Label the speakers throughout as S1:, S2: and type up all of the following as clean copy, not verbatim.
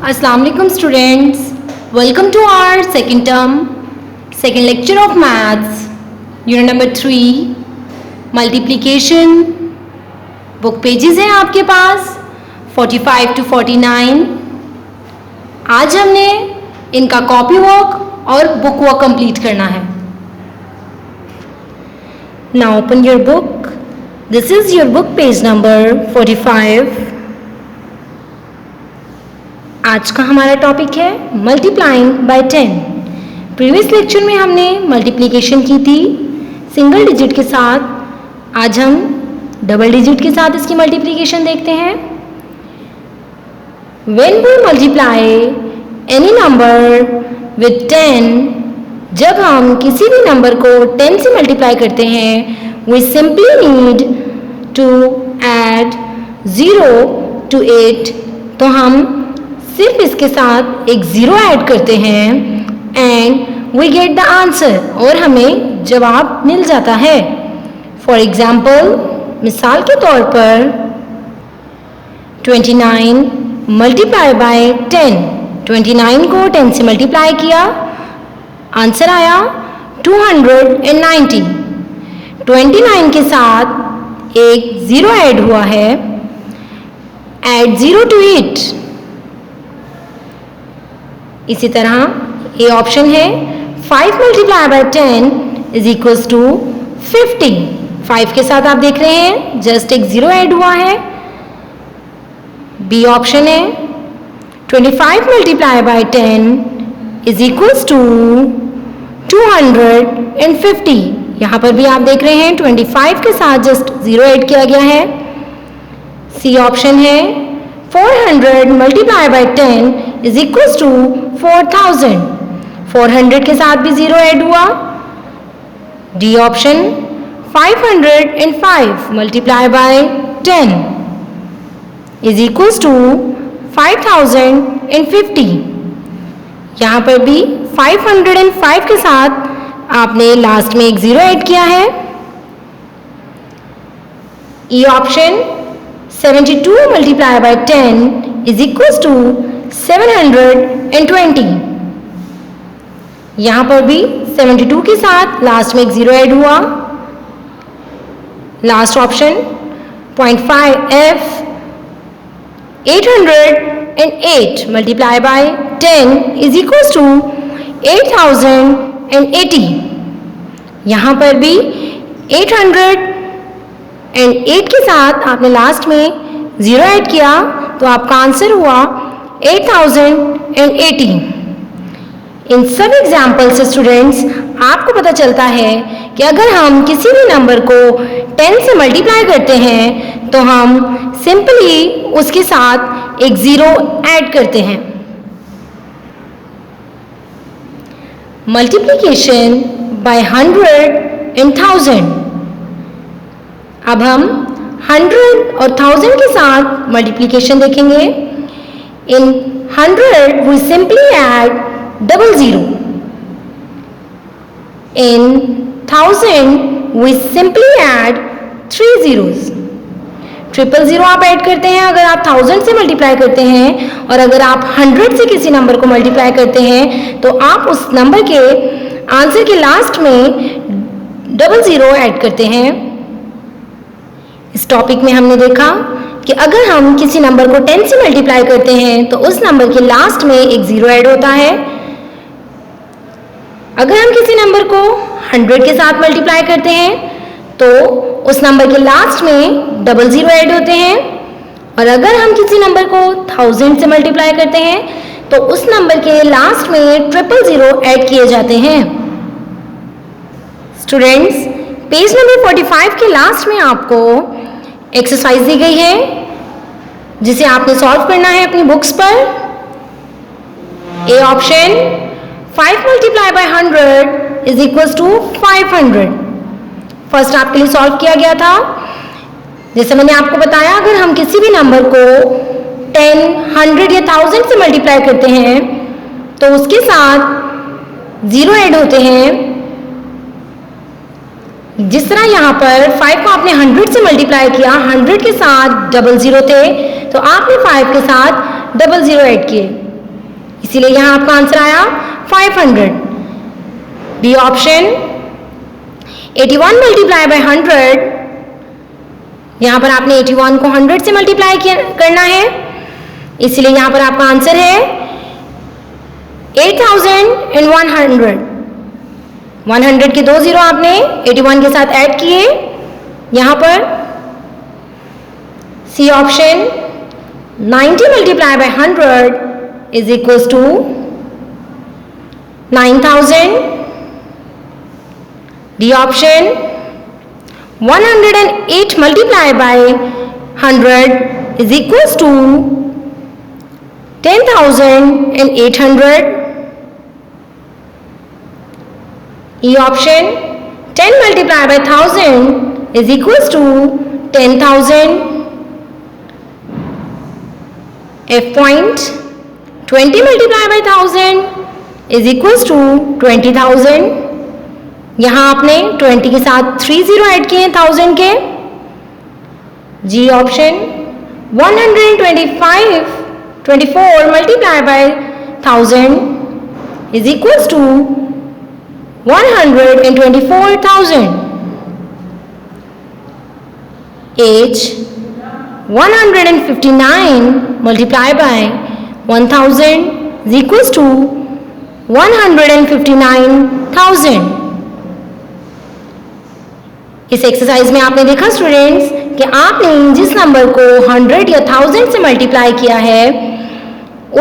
S1: Assalamu alaikum students. Welcome to our second term, second lecture of maths, unit number 3, multiplication. Book pages हैं आपके पास 45 to 49. आज हमने इनका copy work और book work complete करना है. Now open your book. This is your book page number 45. आज का हमारा टॉपिक है मल्टीप्लाइंग बाय 10. प्रीवियस लेक्चर में हमने मल्टीप्लिकेशन की थी सिंगल डिजिट के साथ. आज हम डबल डिजिट के साथ इसकी मल्टीप्लिकेशन देखते हैं. When we multiply any number with 10, जब हम किसी भी नंबर को 10 से मल्टीप्लाई करते हैं, we simply need to add 0 to 8. तो हम सिर्फ इसके साथ एक 0 ऐड करते हैं and we get the answer, और हमें जवाब मिल जाता है. फॉर एग्जाम्पल, मिसाल के तौर पर 29 मल्टीप्लाई बाय 10. 29 को 10 से मल्टीप्लाई किया, आंसर आया 290. 29 के साथ एक 0 ऐड हुआ है. Add 0 to 8. इसी तरह ए ऑप्शन है 5 multiply by 10 is equals to 50. 5 के साथ आप देख रहे हैं जस्ट एक 0 ऐड हुआ है. बी ऑप्शन है 25 multiply by 10 is equals to 250. यहाँ पर भी आप देख रहे हैं 25 के साथ जस्ट 0 ऐड किया गया है. सी ऑप्शन है 400 multiply by 10 is equals to 4000. 400 के साथ भी 0 ऐड हुआ. D option 505 multiply by 10 is equals to 5050. यहाँ पर भी 505 के साथ आपने लास्ट में एक 0 ऐड किया है. E option 72 multiply by 10 is equals to 720. यहाँ पर भी 72 के साथ लास्ट में एक 0 ऐड हुआ. Last option 0.5f 808 multiply by 10 is equals to 8080. यहाँ पर भी 808 के साथ आपने लास्ट में 0 ऐड किया तो आपका आंसर हुआ 8080. इन सब एग्जाम्पल से स्टूडेंट्स आपको पता चलता है कि अगर हम किसी भी नंबर को 10 से मल्टीप्लाई करते हैं तो हम सिंपली उसके साथ एक 0 ऐड करते हैं. Multiplication bye 100 and 1000. अब हम 100 और 1000 के साथ मल्टीप्लिकेशन देखेंगे. इन 100 we simply add double 0. In 1000 we simply add 3 zeros. 000 आप ऐड करते हैं अगर आप 1000 से मल्टीप्लाई करते हैं, और अगर आप 100 से किसी नंबर को मल्टीप्लाई करते हैं तो आप उस नंबर के आंसर के लास्ट में 00 ऐड करते हैं. इस टॉपिक में हमने देखा कि अगर हम किसी नंबर को 10 से मल्टीप्लाई करते हैं तो उस नंबर के लास्ट में एक 0 ऐड होता है. अगर हम किसी नंबर को 100 के साथ मल्टीप्लाई करते हैं तो उस नंबर के लास्ट में 00 ऐड होते हैं. और अगर हम किसी नंबर को 1000 से मल्टीप्लाई करते हैं तो उस नंबर के लास्ट में 000 ऐड किए जाते हैं. स्टूडेंट्स, पेज नंबर 45 के लास्ट में आपको एक्सरसाइज दी गई है जिसे आपने सॉल्व करना है अपनी बुक्स पर. A option 5 multiply by 100 is equals to 500. First आपके लिए सॉल्व किया गया था. जैसे मैंने आपको बताया, अगर हम किसी भी नंबर को 10, 100 या 1000 से मल्टीप्लाई करते हैं तो उसके साथ 0 ऐड होते हैं. जिस तरह यहाँ पर 5 को आपने 100 से मल्टीप्लाई किया, 100 के साथ 00 थे तो आपने 5 के साथ 00 ऐड किए. इसीलिए यहाँ आपका आंसर आया 500। बी ऑप्शन 81 मल्टीप्लाई बाय 100, यहाँ पर आपने 81 को 100 से मल्टीप्लाई करना है, इसलिए यहाँ पर आपका आंसर है 8100। 100 के 2 जीरो आपने 81 के साथ ऐड किए यहाँ पर। C option 90 multiply by 100 is equals to 9000। D option 108 multiply by 100 is equals to 10,800। E option 10 multiplied by 1000 is equals to 10,000. F point 20 multiplied by 1000 is equals to 20,000. यहाँ आपने 20 के साथ 3 जीरो ऐड किए हैं 1000 के। G option 124 multiplied by 1000 is equals to 124,000. H 159 multiplied by 1000 is equals to 159,000. इस exercise में आपने देखा स्टूडेंट्स कि आपने जिस नंबर को 100 या 1000 से मल्टीप्लाई किया है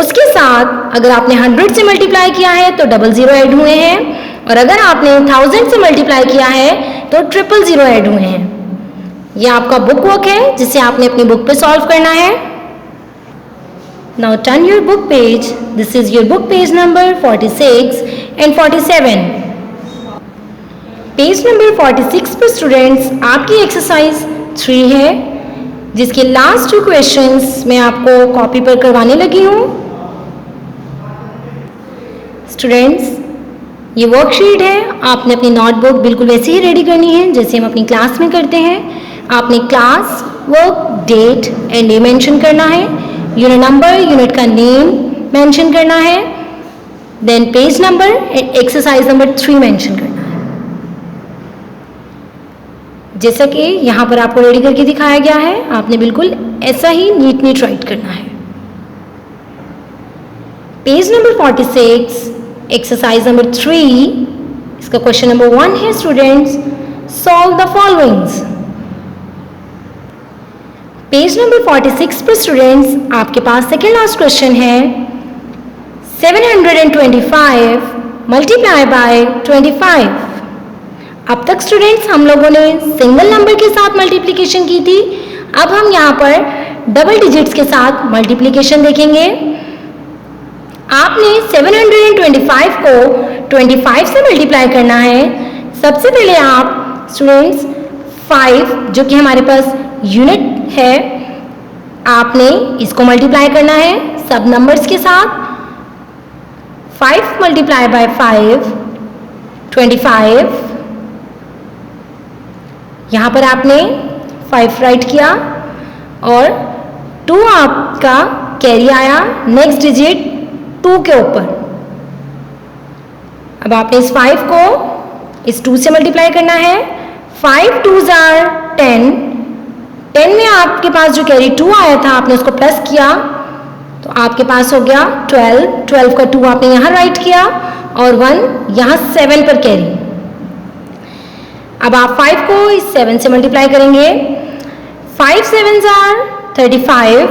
S1: उसके साथ अगर आपने 100 से मल्टीप्लाई किया है तो डबल जीरो ऐड हुए हैं, और अगर आपने 1000 से मल्टीप्लाई किया है तो 000 ऐड हुए हैं। यह आपका बुक वर्क है जिसे आपने अपनी बुक पे सॉल्व करना है। Now turn your book page. This is your book page number 46 and 47। Page number 46 पर स्टूडेंट्स आपकी एक्सरसाइज 3 है जिसके लास्ट 2 क्वेश्चंस मैं आपको कॉपी पर करवाने लगी हूँ। स्टूडेंट्स ये वर्कशीट है, आपने अपनी नोटबुक बिल्कुल वैसे ही रेडी करनी है जैसे हम अपनी क्लास में करते हैं। आपने class, work, date and day mention करना है, यूनिट नंबर, यूनिट का नेम मेंशन करना है, then page number and exercise number 3 mention करना है। जैसा कि यहाँ पर आपको रेडी करके दिखाया गया है, आपने बिल्कुल ऐसा ही नीट राइट करना है। पेज नंबर 46 एक्सरसाइज नंबर 3, इसका क्वेश्चन नंबर 1 है students, solve the followings. Page number 46 पर स्टूडेंट्स आपके पास सेकेंड लास्ट क्वेश्चन है 725 मल्टीप्लाई बाय 25। अब तक स्टूडेंट्स हम लोगों ने सिंगल नंबर के साथ मल्टीप्लिकेशन की थी, अब हम यहाँ पर डबल डिजिट्स के साथ मल्टीप्लिकेशन देखेंगे। आपने 725 को 25 से मल्टीप्लाई करना है। सबसे पहले आप स्टूडेंट्स 5 जो कि हमारे पास यूनिट है, आपने इसको मल्टीप्लाई करना है सब नंबर्स के साथ। 5 मल्टीप्लाई बाय 5 25। यहाँ पर आपने 5 राइट किया और 2 आपका कैरी आया नेक्स्ट डिजिट 2 के ऊपर। अब आपने इस 5 को इस 2 से मल्टीप्लाई करना है। 5 2s are 10। 10 में आपके पास जो कैरी 2 आया था आपने उसको प्लस किया तो आपके पास हो गया 12। 12 का 2 आपने यहाँ राइट किया और 1 यहाँ 7 पर कैरी। अब आप 5 को इस 7 से मल्टीप्लाई करेंगे। 5 7s are 35।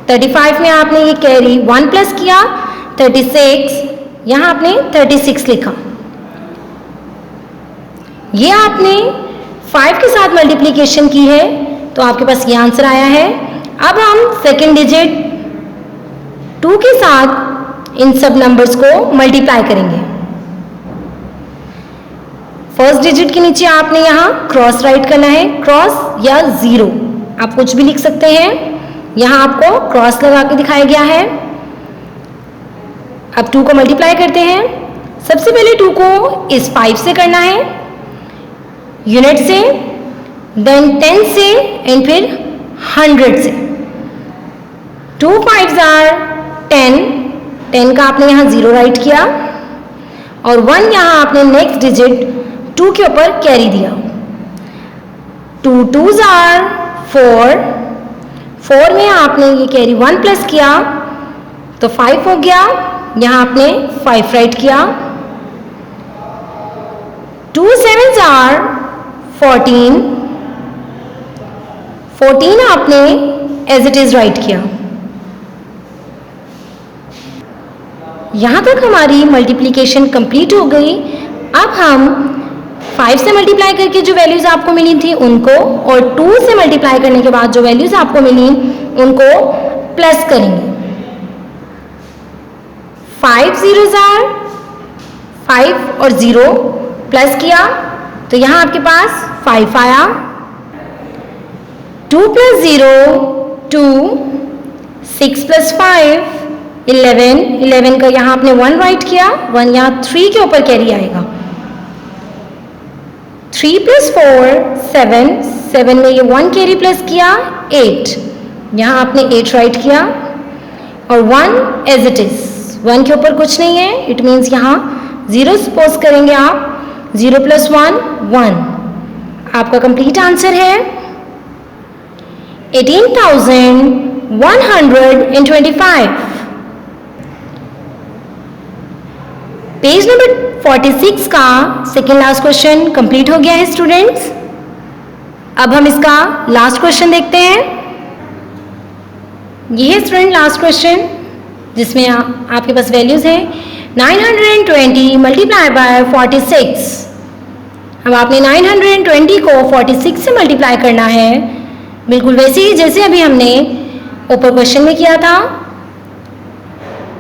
S1: 35 में आपने ये कैरी 1 प्लस किया 36, यहाँ आपने 36 लिखा। ये आपने 5 के साथ मल्टीप्लिकेशन की है तो आपके पास ये आंसर आया है। अब हम सेकेंड डिजिट 2 के साथ इन सब नंबर्स को मल्टीप्लाई करेंगे। फर्स्ट डिजिट के नीचे आपने यहाँ क्रॉस राइट करना है, क्रॉस या 0 आप कुछ भी लिख सकते हैं। यहाँ आपको क्रॉस लगा के दिखाया गया है। अब 2 को मल्टीप्लाई करते हैं। सबसे पहले 2 को इस 5 से करना है यूनिट से, देन 10 से एंड फिर 100 से। 2 5s are 10। 10 का आपने यहाँ 0 राइट किया और 1 यहाँ आपने नेक्स्ट डिजिट 2 के ऊपर कैरी दिया। 2 2s are 4, 4 में आपने ये कैरी 1 प्लस किया तो 5 हो गया, यहाँ आपने 5 राइट किया। 2 7s are 14, 14 आपने एज इट इज राइट किया। यहाँ तक हमारी मल्टीप्लिकेशन कंप्लीट हो गई। अब हम 5 से मल्टीप्लाई करके जो वैल्यूज आपको मिली थी उनको और 2 से मल्टीप्लाई करने के बाद जो वैल्यूज आपको मिली उनको प्लस करेंगे। 5 zeros are 5 और 0 प्लस किया तो यहाँ आपके पास 5 आया। 2 plus 0 2, 6 plus 5 11, 11 का यहाँ आपने 1 राइट किया, 1 यहाँ 3 के ऊपर कैरी आएगा। 3 plus 4 7, 7 में ये 1 कैरी प्लस किया 8, यहाँ आपने 8 राइट किया और 1 एज इट इज, 1 के ऊपर कुछ नहीं है, इट मीन्स यहाँ 0 सपोज करेंगे आप। 0 plus 1 1, आपका कंप्लीट आंसर है 18,125। पेज नंबर 46 का सेकेंड लास्ट क्वेश्चन कंप्लीट हो गया है स्टूडेंट्स। अब हम इसका लास्ट क्वेश्चन देखते हैं। ये है स्टूडेंट लास्ट क्वेश्चन जिसमें आपके पास वैल्यूज है 920 मल्टीप्लाई बाय 46। अब आपने 920 को 46 से मल्टीप्लाई करना है, बिल्कुल वैसे ही जैसे अभी हमने ऊपर क्वेश्चन में किया था।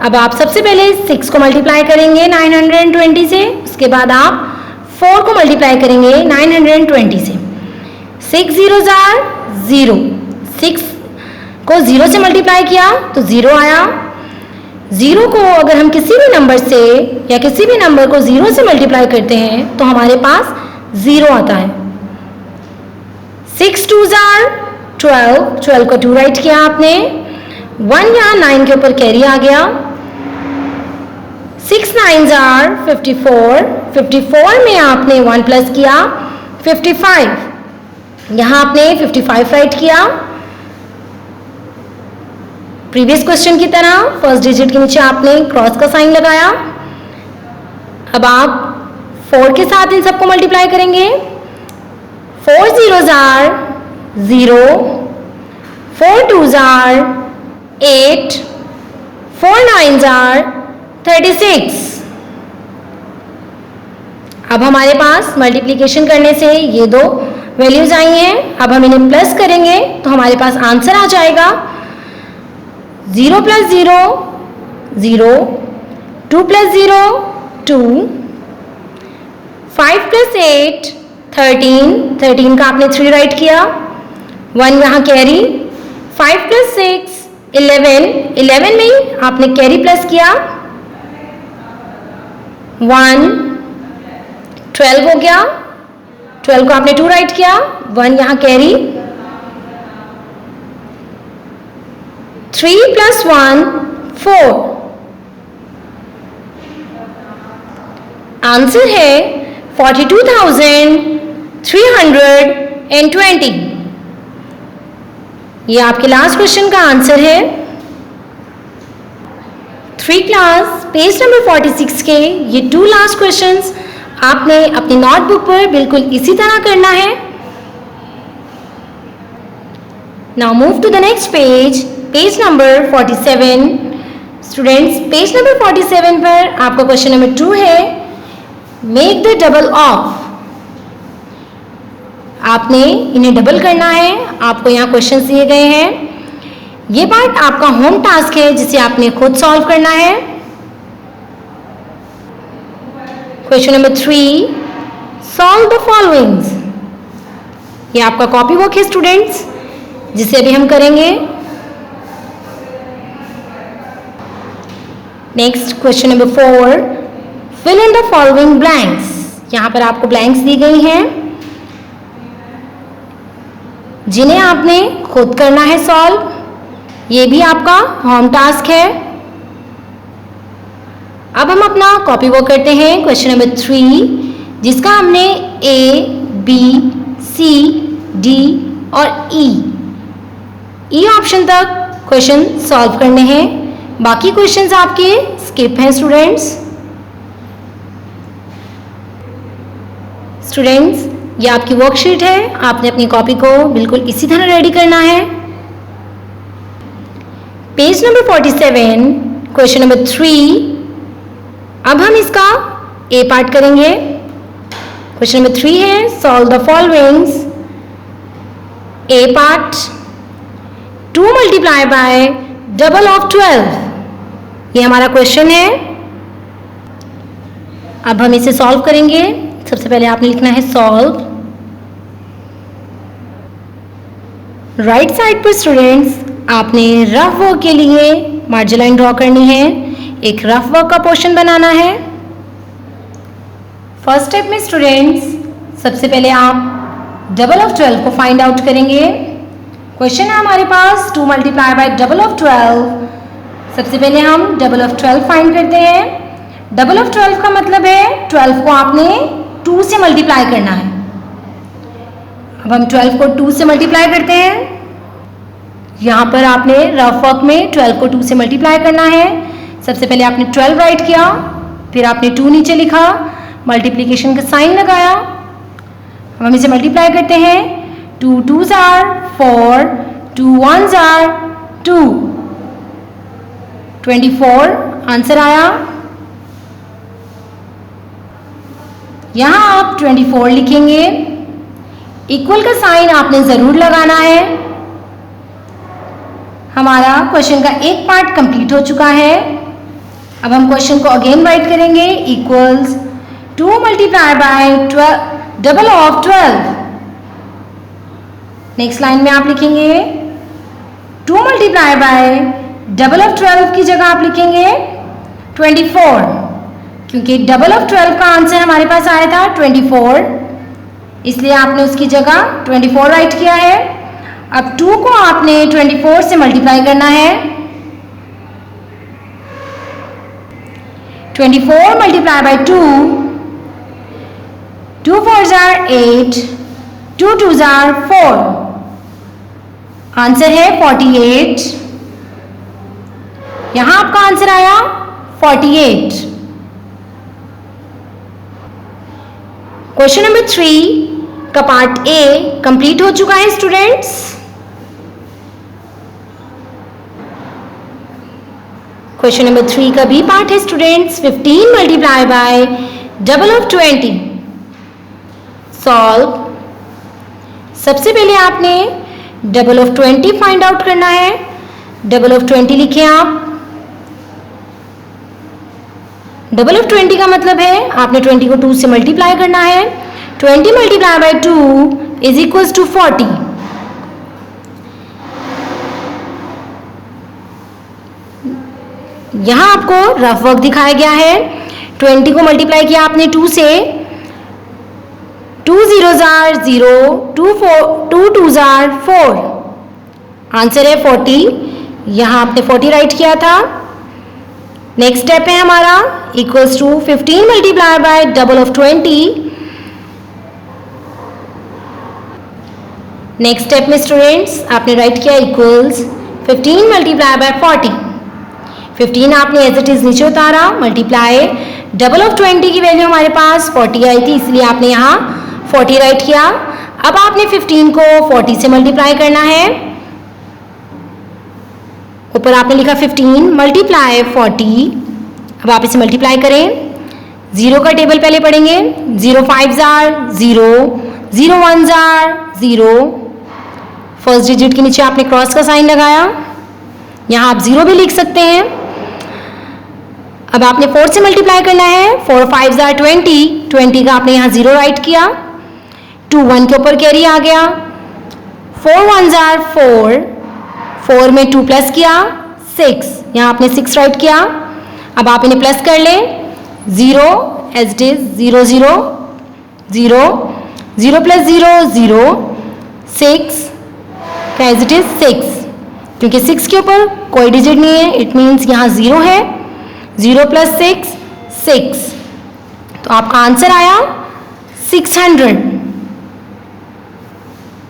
S1: अब आप सबसे पहले 6 को मल्टीप्लाई करेंगे 920 से, उसके बाद आप 4 को मल्टीप्लाई करेंगे 920 से। 6 zeros are 0, 6 को 0 से मल्टीप्लाई किया तो 0 आया। 0 को अगर हम किसी भी नंबर से या किसी भी नंबर को 0 से मल्टीप्लाई करते हैं तो हमारे पास 0 आता है। 6 2s are 12, 12 का 2 राइट किया आपने, 1 यहाँ 9 के ऊपर कैरी आ गया। 6 9s are 54, 54 में आपने 1 प्लस किया 55, यहाँ आपने 55 राइट किया। प्रीवियस क्वेश्चन की तरह फर्स्ट डिजिट के नीचे आपने क्रॉस का साइन लगाया। अब आप 4 के साथ इन सबको मल्टीप्लाई करेंगे। 4 zeros are 0, 4 2s are 8, 4 9s are 36। अब हमारे पास मल्टीप्लिकेशन करने से ये दो वैल्यूज आई हैं। अब हम इन्हें प्लस करेंगे तो हमारे पास आंसर आ जाएगा 0 plus 0 0, 2 plus 0 2, 5 plus 8 13, 13 का आपने 3 राइट किया, 1 यहाँ कैरी। 5 plus 6 11, 11 में आपने कैरी प्लस किया 1, 12 हो गया, 12 को आपने 2 राइट किया, 1 यहाँ कैरी। 3 plus 1 4। आंसर है 42,320। ये आपके लास्ट क्वेश्चन का आंसर है। 3 क्लास पेज नंबर 46 के ये 2 लास्ट क्वेश्चंस आपने अपनी नोटबुक पर बिल्कुल इसी तरह करना है। Now move to the next page, page number 47। Students, page number 47 पर आपका क्वेश्चन नंबर 2 है, मेक द डबल ऑफ। आपने इन्हें डबल करना है। आपको यहाँ क्वेश्चन दिए गए हैं। ये पार्ट आपका होम टास्क है जिसे आपने खुद सॉल्व करना है। Question number 3, solve the followings. ये आपका कॉपी वर्क है स्टूडेंट्स, जिसे अभी हम करेंगे। Next question number 4, fill in the following blanks. यहाँ पर आपको ब्लैंक्स दी गई हैं जिन्हें आपने खुद करना है सॉल्व। ये भी आपका होम टास्क है। अब हम अपना कॉपी वर्क करते हैं क्वेश्चन नंबर 3, जिसका हमने A, B, C, D और E ऑप्शन तक क्वेश्चन सॉल्व करने हैं। बाकी क्वेश्चंस आपके स्किप हैं स्टूडेंट्स। ये आपकी वर्कशीट है, आपने अपनी कॉपी को बिल्कुल इसी तरह रेडी करना है। Page number 47, question number 3। अब हम इसका ए पार्ट करेंगे। क्वेश्चन नंबर 3 है, solve the followings. A part, 2 multiply by double of 12, ये हमारा क्वेश्चन है। अब हम इसे सॉल्व करेंगे। सबसे पहले आपने लिखना है सॉल्व। राइट साइड पर स्टूडेंट्स आपने रफ वर्क के लिए मार्जिन लाइन ड्रॉ करनी है, एक रफ वर्क का पोर्शन बनाना है। फर्स्ट स्टेप में स्टूडेंट्स सबसे पहले आप डबल ऑफ 12 को फाइंड आउट करेंगे। क्वेश्चन है हमारे पास 2 मल्टीप्लाई बाय डबल ऑफ 12। सबसे पहले हम डबल ऑफ 12 फाइंड करते हैं। डबल ऑफ 12 का मतलब है 12 को आपने 2 से मल्टीप्लाई करना है। अब हम 12 को 2 से मल्टीप्लाई करते हैं। यहाँ पर आपने रफ वर्क में 12 को 2 से मल्टीप्लाई करना है। सबसे पहले आपने 12 राइट किया, फिर आपने 2 नीचे लिखा, मल्टीप्लिकेशन का साइन लगाया। अब हम इसे मल्टीप्लाई करते हैं। 2 2s are 4, 2 1s are 2, 24 answer आया। यहाँ आप 24 लिखेंगे। इक्वल का साइन आपने जरूर लगाना है। हमारा क्वेश्चन का एक पार्ट कंप्लीट हो चुका है। अब हम क्वेश्चन को अगेन राइट करेंगे। Equals 2 multiply by double of 12। Next line में आप लिखेंगे 2 मल्टीप्लाई बाय डबल ऑफ 12 की जगह आप लिखेंगे 24, क्योंकि डबल ऑफ 12 का आंसर हमारे पास आया था 24, इसलिए आपने उसकी जगह 24 राइट किया है। अब 2 को आपने 24 से मल्टीप्लाई करना है। 24 multiply by 2, 2 4s are 8, 2 2s are 4, answer है 48। यहां आपका आंसर आया 48। क्वेश्चन नंबर 3 का पार्ट ए कंप्लीट हो चुका है स्टूडेंट्स। क्वेश्चन नंबर 3 का भी पार्ट है students. 15 multiply by double of 20, solve. सबसे पहले आपने डबल ऑफ 20 फाइंड आउट करना है। डबल ऑफ 20 लिखें आप। डबल ऑफ 20 का मतलब है आपने 20 को 2 से मल्टीप्लाई करना है। 20 multiply by 2 is equals to 40। यहां आपको रफ वर्क दिखाया गया है। 20 को मल्टीप्लाई किया आपने 2 से, 2 0s are 0, 2 2s are 4, answer है 40। यहां आपने 40 राइट किया था। नेक्स्ट स्टेप है हमारा equals to 15 multiply by double of 20। Next step में स्टूडेंट्स आपने राइट किया इक्वल्स 15 मल्टीप्लाई बाय 40। 15 आपने एज इट इज नीचे उतारा, मल्टीप्लाई डबल ऑफ 20 की वैल्यू हमारे पास 40 आई थी, इसलिए आपने यहाँ 40 राइट किया। अब आपने 15 को 40 से मल्टीप्लाई करना है। ऊपर आपने लिखा 15 मल्टीप्लाई 40। अब आप इसे मल्टीप्लाई करें। 0 का टेबल पहले पढ़ेंगे। 0 5s are 0, 0 1s are 0। First digit के नीचे आपने क्रॉस का साइन लगाया। यहाँ आप 0 भी लिख सकते हैं। अब आपने 4 से मल्टीप्लाई करना है। 4 5s are 20, 20 का आपने यहाँ 0 राइट किया। 2 1 के ऊपर कैरी आ गया। 4 1s are 4, 4 में 2 प्लस किया 6, यहाँ आपने 6 राइट किया। अब आप इन्हें प्लस कर लें। 0 एज इट इज 0 0 0, 0 प्लस 0 0, 6 का एज इट इज 6, क्योंकि 6 के ऊपर कोई डिजिट नहीं है, इट मीन्स यहाँ 0 है। 0 प्लस 6 6, तो आपका आंसर आया 600।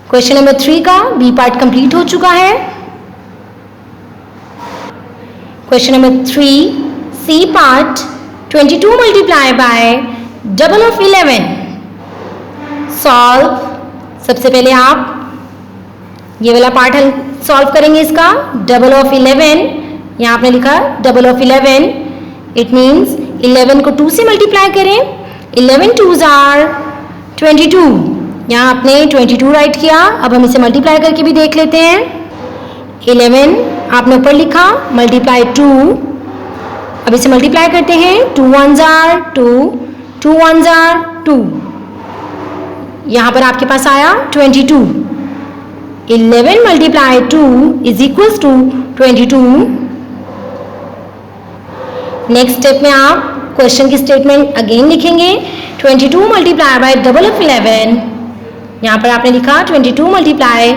S1: क्वेश्चन नंबर 3 का बी पार्ट कंप्लीट हो चुका है। Question number 3 C part 22 multiply by double of 11 solve. सबसे पहले आप ये वाला पार्ट हम सॉल्व करेंगे। इसका डबल ऑफ 11, यहाँ आपने लिखा डबल ऑफ 11, इट मीन्स 11 को 2 से मल्टीप्लाई करें। 11 2s आर 22, यहाँ आपने 22 राइट किया। अब हम इसे मल्टीप्लाई करके भी देख लेते हैं। 11 आपने ऊपर लिखा मल्टीप्लाई 2, अब इसे मल्टीप्लाई करते हैं। 2 1s आर 2, 2 1s आर 2, यहाँ पर आपके पास आया 22। 11 multiply 2 is equals to 22। Next step में आप क्वेश्चन की स्टेटमेंट अगेन लिखेंगे। 22 मल्टीप्लाई बाय डबल ऑफ 11, यहाँ पर आपने लिखा 22 multiply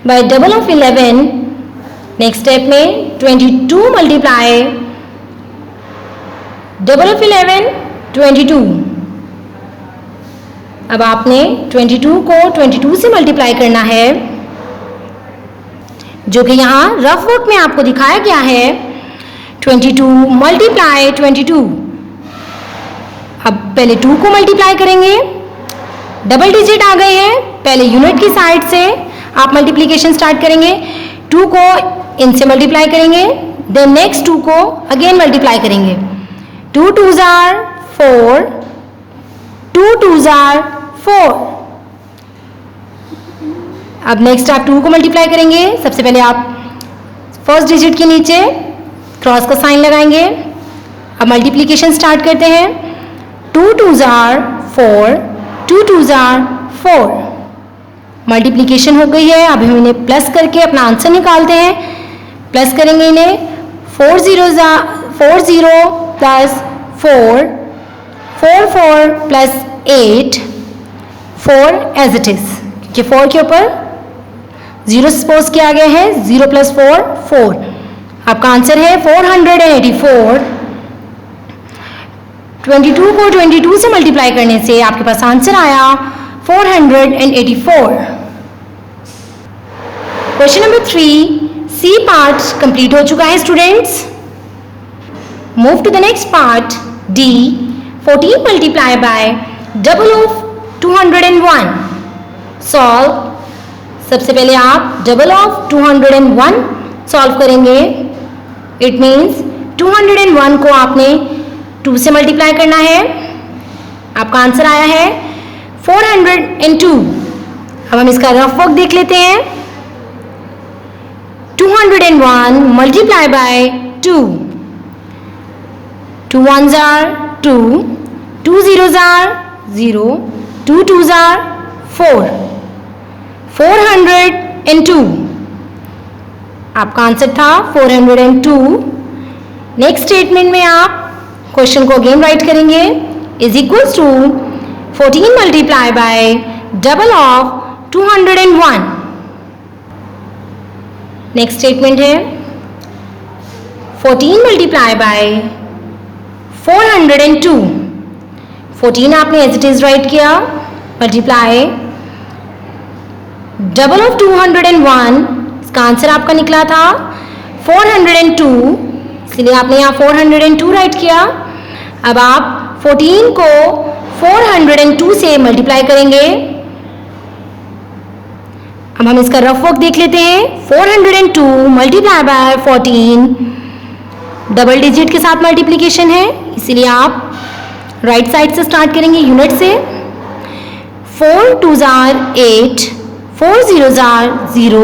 S1: by double of 11। Next step में 22 मल्टीप्लाई डबल ऑफ 11 22। अब आपने 22 को 22 से मल्टीप्लाई करना है, जो कि यहाँ रफ वर्क में आपको दिखाया गया है। 22 मल्टीप्लाई 22। अब पहले 2 को मल्टीप्लाई करेंगे, डबल डिजिट आ गए हैं। पहले यूनिट की साइड से आप मल्टीप्लिकेशन स्टार्ट करेंगे। 2 को इनसे मल्टीप्लाई करेंगे, देन नेक्स्ट 2 को अगेन मल्टीप्लाई करेंगे। 2 2s आर 4, 2 2s आर 4। अब नेक्स्ट आप 2 को मल्टीप्लाई करेंगे। सबसे पहले आप फर्स्ट डिजिट के नीचे क्रॉस का साइन लगाएंगे। अब मल्टीप्लिकेशन स्टार्ट करते हैं। 2 2s are 4, 2 2s are 4। Multiplication हो गई है। अब हम इन्हें प्लस करके अपना आंसर निकालते हैं। प्लस करेंगे इन्हें। 4 0 plus 4, 4 4 plus 8, 4 as it is, क्योंकि 4 के ऊपर 0 सपोज किया गया है। 0 प्लस 4 4। आपका आंसर है 484। 22 को 22 से मल्टीप्लाई करने से आपके पास आंसर आया 484। Question number 3 C part complete हो चुका है students. Move to the next part D. 14 multiply by double of 201 solve. सबसे पहले आप डबल ऑफ 201 सॉल्व करेंगे। इट मीन्स 201 को आपने 2 से मल्टीप्लाई करना है। आपका आंसर आया है 402। अब हम इसका रफ वर्क देख लेते हैं। 201 multiply by 2, 2 1s are 2, 2 0s are 0, 2 2s are 4, 402। आपका आंसर था 402। नेक्स्ट स्टेटमेंट में आप क्वेश्चन को अगेन राइट करेंगे। Is equals to 14 multiply by double of 201। Next statement है 14 मल्टीप्लाई बाय 402। 14 आपने एज इट इज राइट किया, मल्टीप्लाई डबल ऑफ 201। इसका आंसर आपका निकला था 402, इसलिए आपने यहाँ 402 राइट किया। अब आप 14 को 402 से मल्टीप्लाई करेंगे। अब हम इसका रफ वर्क देख लेते हैं। 402 मल्टीप्लाई बाय 14, डबल डिजिट के साथ मल्टीप्लिकेशन है, इसीलिए आप राइट साइड से स्टार्ट करेंगे यूनिट से। 4 2s are 8, 4 0s are 0,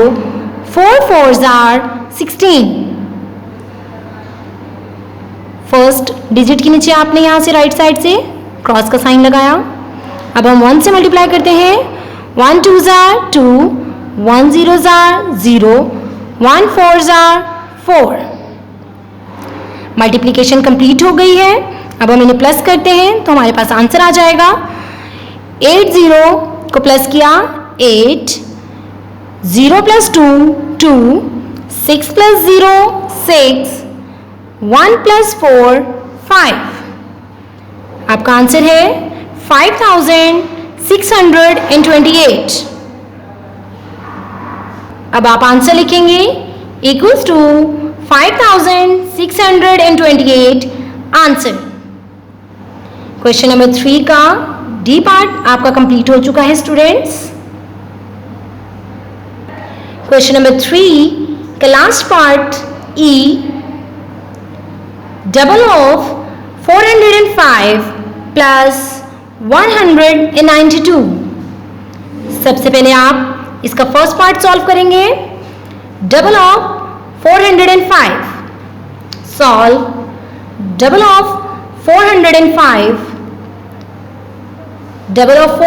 S1: 4 4s are 16। First digit के नीचे आपने यहाँ से राइट साइड से क्रॉस का साइन लगाया। अब हम 1 से मल्टीप्लाई करते हैं। 1 2s are 2, 1 0s are 0, 1 4s are 4। Multiplication complete हो गई है। अब हम इन्हें प्लस करते हैं तो हमारे पास आंसर आ जाएगा। 8 0 को प्लस किया 8, 0 प्लस 2 2, 6 प्लस 0 6, 1 प्लस 4 5। आपका आंसर है 5628। अब आप आंसर लिखेंगे equals to 5628 answer. Question number 3 का डी पार्ट आपका कंप्लीट हो चुका है स्टूडेंट्स। क्वेश्चन नंबर 3 का last part E, double of 405 plus 192। सबसे पहले आप इसका फर्स्ट पार्ट सॉल्व करेंगे। Double of 405, solve double of 405, double of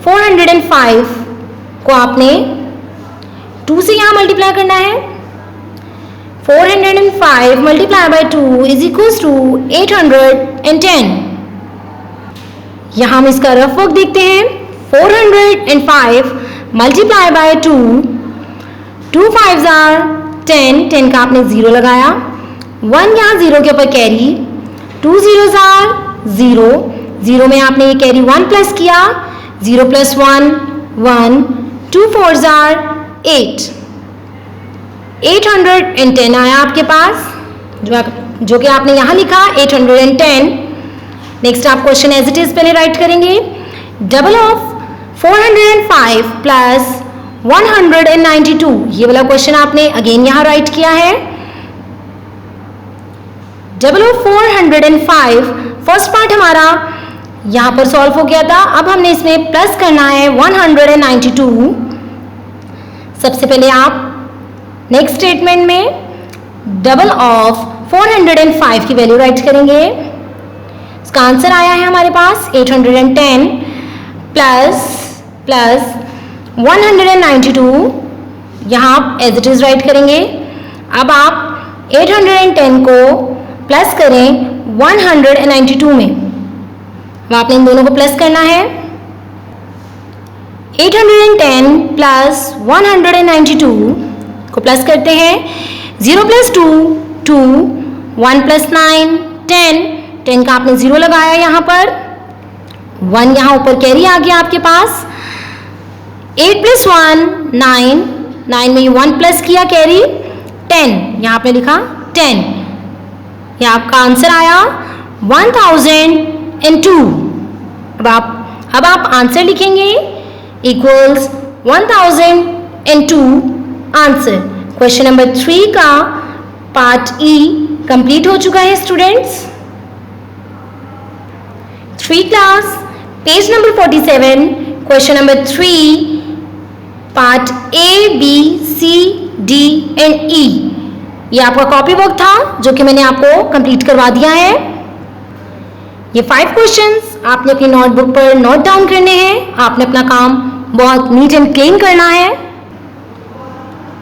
S1: 405 को आपने 2 से यहां मल्टीप्लाई करना है। 405 multiply by 2 is equals to 810। यहां हम इसका रफ वर्क देखते हैं। 405 मल्टीप्लाई बाय 2, 2 5s आर 10, 10 का आपने 0 लगाया, 1 यहाँ 0 के ऊपर कैरी, 2 zeros आर 0, 0 में आपने ये कैरी 1 प्लस किया, 0 प्लस 1 1, 2 4s आर 8, 810 आया आपके पास, जो कि आपने यहाँ लिखा 810। नेक्स्ट आप क्वेश्चन एज इट इज पहले राइट करेंगे। डबल ऑफ 405 प्लस 192, ये वाला क्वेश्चन आपने अगेन यहाँ राइट किया है। डबल ऑफ 405 फर्स्ट पार्ट हमारा यहाँ पर सॉल्व हो गया था। अब हमने इसमें प्लस करना है 192। सबसे पहले आप नेक्स्ट स्टेटमेंट में डबल ऑफ 405 की वैल्यू राइट करेंगे। इसका आंसर आया है हमारे पास 810 प्लस 192, यहाँ आप एज इट इज राइट करेंगे। अब आप 810 को प्लस करें 192 में, अब आपने इन दोनों को प्लस करना है। 810 प्लस 192 को प्लस करते हैं। 0 प्लस 2 2, 1 प्लस 9 10, 10 का आपने 0 लगाया यहाँ पर, 1 यहाँ ऊपर कैरी आ गया आपके पास। 8 प्लस 1 9, 9 में 1 प्लस किया कैरी, 10 यहाँ आपने लिखा 10। यह आपका आंसर आया 1002। अब आप आंसर लिखेंगे इक्वल्स 1002 आंसर। क्वेश्चन नंबर 3 का पार्ट ई कंप्लीट हो चुका है students. 3 class page number 47, question number 3 part A B C D and E, ये आपका कॉपी वर्क था जो कि मैंने आपको कंप्लीट करवा दिया है। ये 5 क्वेश्चंस आपने अपनी नोटबुक पर नोट डाउन करने हैं। आपने अपना काम बहुत नीट एंड क्लीन करना है।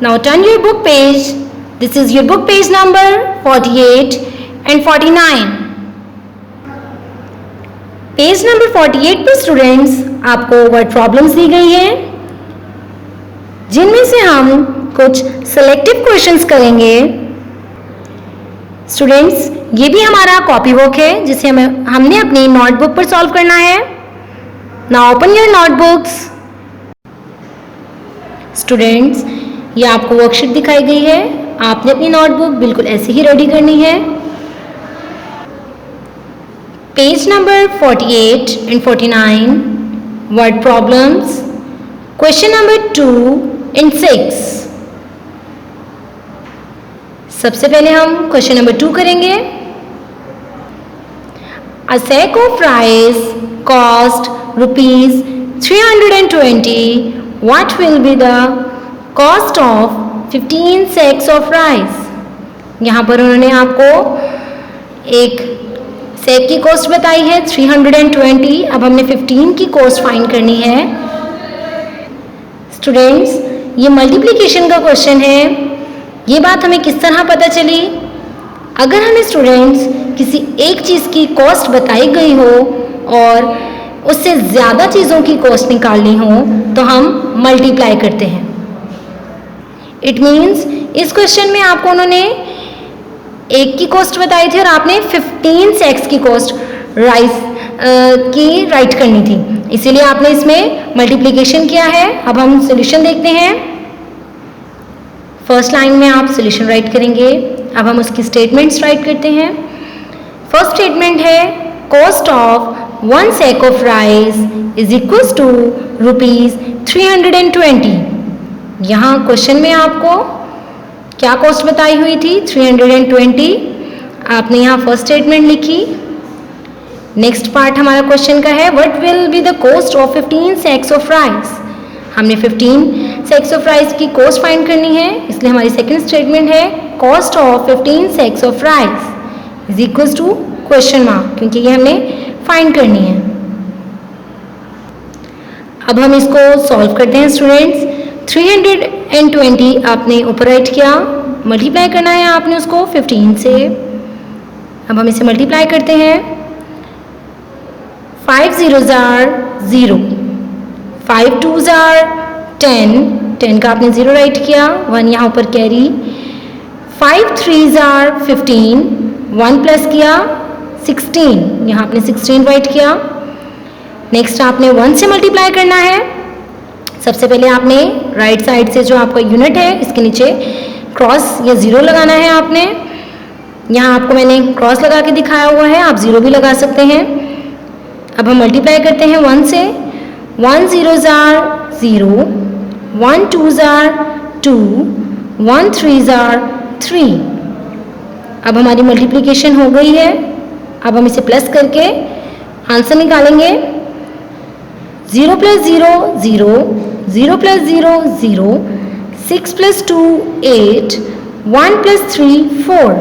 S1: Now turn your book page, this is your book page number 48 and 49। Page number 48 पर स्टूडेंट्स आपको वर्ड प्रॉब्लम्स दी गई है, जिनमें से हम कुछ सिलेक्टिव क्वेश्चंस करेंगे। स्टूडेंट्स ये भी हमारा कॉपी वर्क है जिसे हमने अपनी नोटबुक पर सॉल्व करना है। Now open your notebooks. Students ये आपको वर्कशीट दिखाई गई है, आपने अपनी नोटबुक बिल्कुल ऐसे ही रेडी करनी है। Page number 48 and 49 word problems, question number 2 and 6। सबसे पहले हम क्वेश्चन नंबर 2 करेंगे। A sack of rice cost ₹320। What will be the cost of 15 sacks of rice. यहाँ पर उन्होंने आपको एक सैक की कॉस्ट बताई है 320। अब हमने 15 की कॉस्ट फाइंड करनी है। स्टूडेंट्स ये मल्टीप्लिकेशन का क्वेश्चन है। ये बात हमें किस तरह पता चली? अगर हमें स्टूडेंट्स किसी एक चीज़ की कॉस्ट बताई गई हो और उससे ज़्यादा चीज़ों की कॉस्ट निकालनी हो तो हम मल्टीप्लाई करते हैं। इट मीन्स इस क्वेश्चन में आपको उन्होंने एक की कॉस्ट बताई थी और आपने 15 sacks की कॉस्ट राइस की राइट करनी थी, इसीलिए आपने इसमें मल्टीप्लिकेशन किया है। अब हम सॉल्यूशन देखते हैं। फर्स्ट लाइन में आप सॉल्यूशन राइट करेंगे। अब हम उसकी स्टेटमेंट्स राइट करते हैं। फर्स्ट स्टेटमेंट है cost of 1 sack of rice is equals to ₹320। यहाँ क्वेश्चन में आपको क्या कॉस्ट बताई हुई थी? 320। आपने यहाँ फर्स्ट स्टेटमेंट लिखी। नेक्स्ट पार्ट हमारा क्वेश्चन का है what will be the cost of 15 sacks of rice. हमने 15 sacks ऑफ राइस की कॉस्ट फाइंड करनी है, इसलिए हमारी सेकंड स्टेटमेंट है cost of 15 sacks of rice is equals to question mark, क्योंकि ये हमने फाइंड करनी है। अब हम इसको सॉल्व करते हैं स्टूडेंट्स। 320 आपने ऊपर राइट किया, मल्टीप्लाई करना है आपने उसको 15 से। अब हम इसे मल्टीप्लाई करते हैं। 5 zeros are 0, 5 twos are 10, 10 का आपने 0 राइट किया, 1 यहाँ ऊपर कैरी। 5 threes are 15, 1 प्लस किया 16, यहाँ आपने 16 राइट किया। नेक्स्ट आपने 1 से मल्टीप्लाई करना है। सबसे पहले आपने राइट साइड से जो आपका यूनिट है इसके नीचे क्रॉस या 0 लगाना है आपने। यहाँ आपको मैंने क्रॉस लगा के दिखाया हुआ है, आप 0 भी लगा सकते हैं। अब हम मल्टीप्लाई करते हैं 1 से। 1 zeros are 0, 1 twos are 2, 1 threes are 3। अब हमारी मल्टीप्लिकेशन हो गई है। अब हम इसे प्लस करके आंसर निकालेंगे। 0 + 0 0, 0 + 0 0, 6 + 2 8, 1 + 3 4।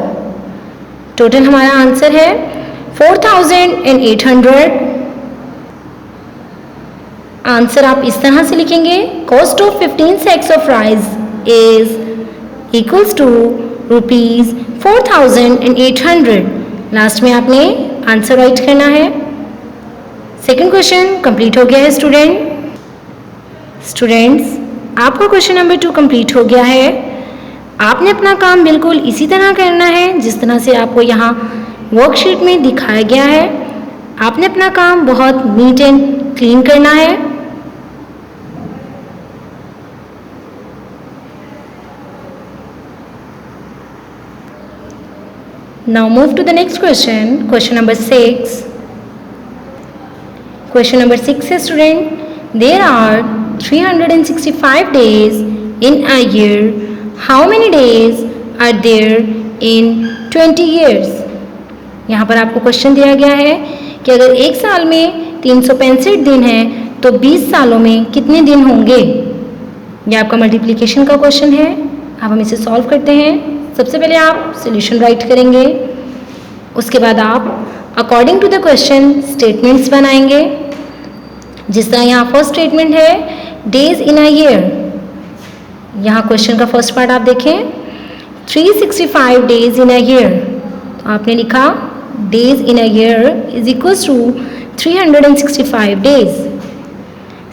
S1: टोटल हमारा आंसर है 4800। आंसर आप इस तरह से लिखेंगे cost of 15 sacks of rice is equals to ₹4800। Last में आपने आंसर राइट करना है। सेकंड क्वेश्चन कंप्लीट हो गया है स्टूडेंट्स, आपका क्वेश्चन नंबर 2 कंप्लीट हो गया है। आपने अपना काम बिल्कुल इसी तरह करना है जिस तरह से आपको यहाँ वर्कशीट में दिखाया गया है। आपने अपना काम बहुत नीट एंड क्लीन करना है। Now move to the next question, question number 6. Question number 6 है student, there are 365 days in a year. How many days are there in 20 years? यहाँ पर आपको क्वेश्चन दिया गया है कि अगर एक साल में 365 दिन हैं तो 20 सालों में कितने दिन होंगे। यह आपका मल्टीप्लिकेशन का क्वेश्चन है। अब हम इसे सॉल्व करते हैं। सबसे पहले आप सॉल्यूशन राइट करेंगे, उसके बाद आप according to the question statements बनाएंगे। जिस तरह यहाँ फर्स्ट स्टेटमेंट है डेज इन अ ईयर। यहाँ क्वेश्चन का फर्स्ट पार्ट आप देखें 365 डेज इन अ ईयर, तो आपने लिखा days in a year is equals to 365 days.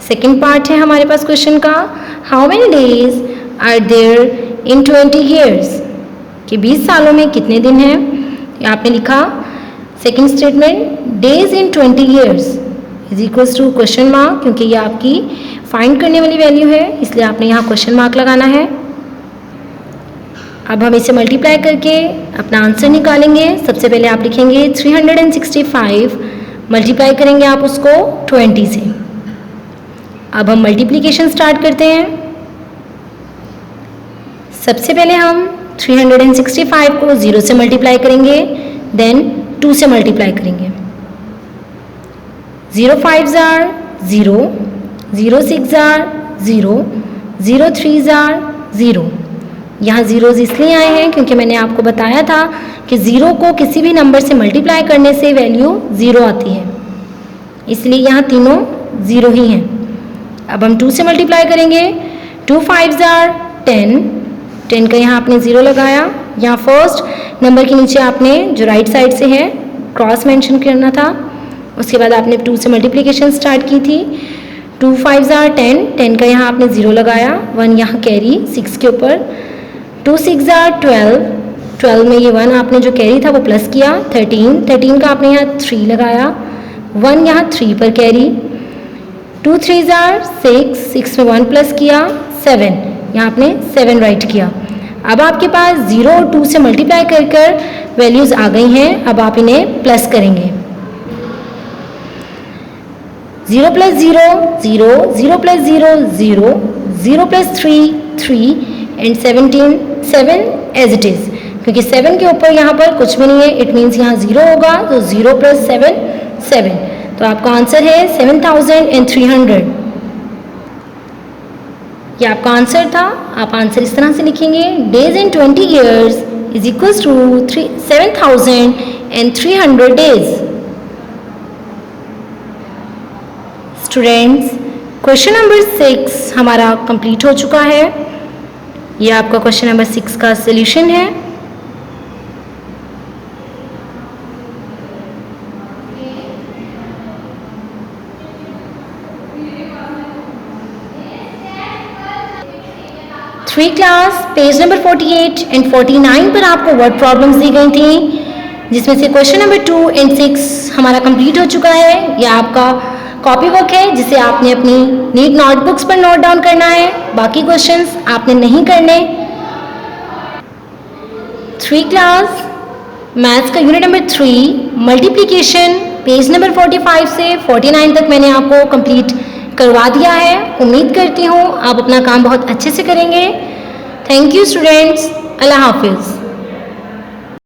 S1: Second part है हमारे पास क्वेश्चन का how many days are there in 20 years, कि 20 सालों में कितने दिन हैं। आपने लिखा second statement days in 20 years is equals to question mark, क्योंकि ये आपकी फाइंड करने वाली वैल्यू है, इसलिए आपने यहाँ क्वेश्चन मार्क लगाना है। अब हम इसे मल्टीप्लाई करके अपना आंसर निकालेंगे। सबसे पहले आप लिखेंगे 365, मल्टीप्लाई करेंगे आप उसको 20 से। अब हम मल्टीप्लिकेशन स्टार्ट करते हैं। सबसे पहले हम 365 को 0 से मल्टीप्लाई करेंगे, देन 2 से मल्टीप्लाई करेंगे। 0 5s are 0, 0 6s are 0, 0 3s are 0। यहाँ जीरोज इसलिए आए हैं क्योंकि मैंने आपको बताया था कि 0 को किसी भी नंबर से मल्टीप्लाई करने से वैल्यू 0 आती है, इसलिए यहाँ तीनों 0 ही हैं। अब हम 2 से मल्टीप्लाई करेंगे। 2 5s are 10, 10 का यहाँ आपने 0 लगाया। यहाँ फर्स्ट नंबर के नीचे आपने जो राइट साइड से है क्रॉस मेंशन करना था। उसके बाद आपने 2 से मल्टीप्लिकेशन स्टार्ट की थी। 2 5s are 10, 10 का यहाँ आपने 0 लगाया, 1 यहाँ कैरी 6 के ऊपर। 2 6s are 12, 12 में ये 1 आपने जो कैरी था वो प्लस किया। 13, 13 का आपने यहाँ 3 लगाया, 1 यहाँ 3 पर कैरी, 2 3 आर 6, 6 में 1 प्लस किया 7, यहाँ आपने 7 राइट किया। अब आपके पास 0 और 2 से मल्टीप्लाई कर कर वैल्यूज़ आ गई हैं, अब आप इन्हें प्लस करेंगे। 0 plus 0 0, 0 plus 0 0, 0 plus 3 3 and 17 7 as it is, क्योंकि 7 के ऊपर यहाँ पर कुछ भी नहीं है, इट मीन्स यहाँ 0 होगा, तो 0 प्लस 7 7, तो आपका आंसर है 7300। ये आपका आंसर था। आप आंसर इस तरह से लिखेंगे, days in 20 years is equals to 7300 days. Students, question number 6 हमारा कंप्लीट हो चुका है। ये आपका क्वेश्चन नंबर 6 का सॉल्यूशन है। Three class page number 48 and 49 पर आपको वर्ड प्रॉब्लम्स दी गई थी, जिसमें से क्वेश्चन नंबर 2 एंड 6 हमारा कंप्लीट हो चुका है। यह आपका कॉपी वर्क है, जिसे आपने अपनी नीट नोटबुक्स पर नोट डाउन करना है। बाकी क्वेश्चंस आपने नहीं करने। थ्री क्लास मैथ्स का unit number 3 multiplication page number 45 से 49 तक मैंने आपको कंप्लीट करवा दिया है। उम्मीद करती हूँ आप अपना काम बहुत अच्छे से करेंगे। थैंक यू स्टूडेंट्स, अल्लाह हाफिज़।